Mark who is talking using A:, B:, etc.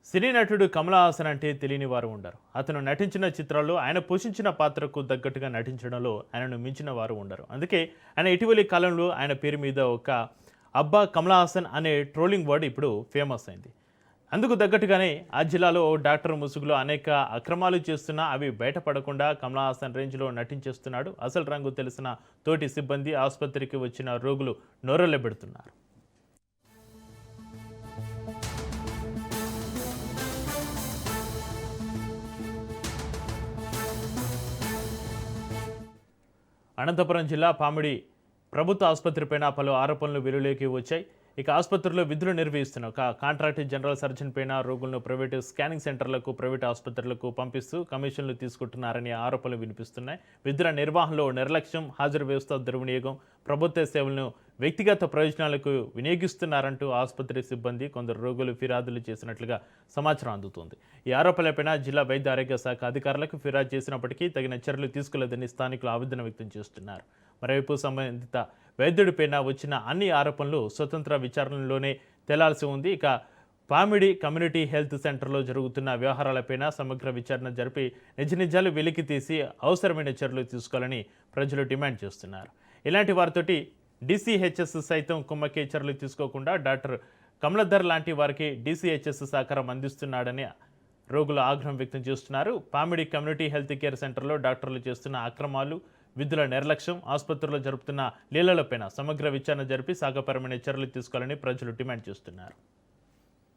A: సినీ నటుడు కమల్ హాసన్ అంటే తెలియని వారు ఉండరు. అతను నటించిన చిత్రాల్లో ఆయన పోషించిన పాత్రకు తగ్గట్టుగా నటించడంలో ఆయనను మించిన వారు ఉండరు. అందుకే ఆయన ఇటీవలి కాలంలో ఆయన పేరు మీద ఒక అబ్బా కమల్ హాసన్ అనే ట్రోలింగ్ వర్డ్ ఇప్పుడు ఫేమస్ అయింది. అందుకు తగ్గట్టుగానే ఆ జిల్లాలో ఓ డాక్టర్ ముసుగులో అనేక అక్రమాలు చేస్తున్నా అవి బయటపడకుండా కమల్ హాసన్ రేంజ్లో నటించేస్తున్నాడు. అసలు రంగు తెలిసిన తోటి సిబ్బంది ఆసుపత్రికి వచ్చిన రోగులు నోరెళ్లబెడుతున్నారు. అనంతపురం జిల్లా పామిడి ప్రభుత్వ ఆసుపత్రిపైన పలు ఆరోపణలు వెలుగులోకి వచ్చాయి. ఇక ఆసుపత్రిలో విధులు నిర్వహిస్తున్న ఒక కాంట్రాక్ట్ జనరల్ సర్జన్ పైన రోగులను ప్రైవేటు స్కానింగ్ సెంటర్లకు, ప్రైవేటు ఆసుపత్రులకు పంపిస్తూ కమిషన్లు తీసుకుంటున్నారనే ఆరోపణలు వినిపిస్తున్నాయి. విధుల నిర్వహణలో నిర్లక్ష్యం, హాజరు వ్యవస్థ దుర్వినియోగం, ప్రభుత్వ సేవలను వ్యక్తిగత ప్రయోజనాలకు వినియోగిస్తున్నారంటూ ఆసుపత్రి సిబ్బంది, కొందరు రోగులు ఫిర్యాదులు చేసినట్లుగా సమాచారం అందుతోంది. ఈ ఆరోపణలపైన జిల్లా వైద్య ఆరోగ్య శాఖ అధికారులకు ఫిర్యాదు చేసినప్పటికీ తగిన చర్యలు తీసుకోలేదని స్థానికులు ఆవేదన వ్యక్తం చేస్తున్నారు. మరోవైపు సంబంధిత వైద్యుడిపైన వచ్చిన అన్ని ఆరోపణలు స్వతంత్ర విచారణలోనే తేలాల్సి ఉంది. ఇక పామిడి కమ్యూనిటీ హెల్త్ సెంటర్లో జరుగుతున్న వ్యవహారాలపైన సమగ్ర విచారణ జరిపి నిజాలు వెలికి తీసి అవసరమైన చర్యలు తీసుకోవాలని ప్రజలు డిమాండ్ చేస్తున్నారు. ఇలాంటి వారితోటి డీసీహెచ్ఎస్ సైతం కుమ్మకే చర్యలు తీసుకోకుండా డాక్టర్ కమలధర్ లాంటి వారికి డీసీహెచ్ఎస్ సహకారం అందిస్తున్నాడని రోగులు ఆగ్రహం వ్యక్తం చేస్తున్నారు. పామిడి కమ్యూనిటీ హెల్త్ కేర్ సెంటర్లో డాక్టర్లు చేస్తున్న అక్రమాలు, విధుల నిర్లక్ష్యం, ఆసుపత్రుల్లో జరుపుతున్న లీలలపైన సమగ్ర విచారణ జరిపి సాగపరమైన చర్యలు తీసుకోవాలని ప్రజలు డిమాండ్ చేస్తున్నారు.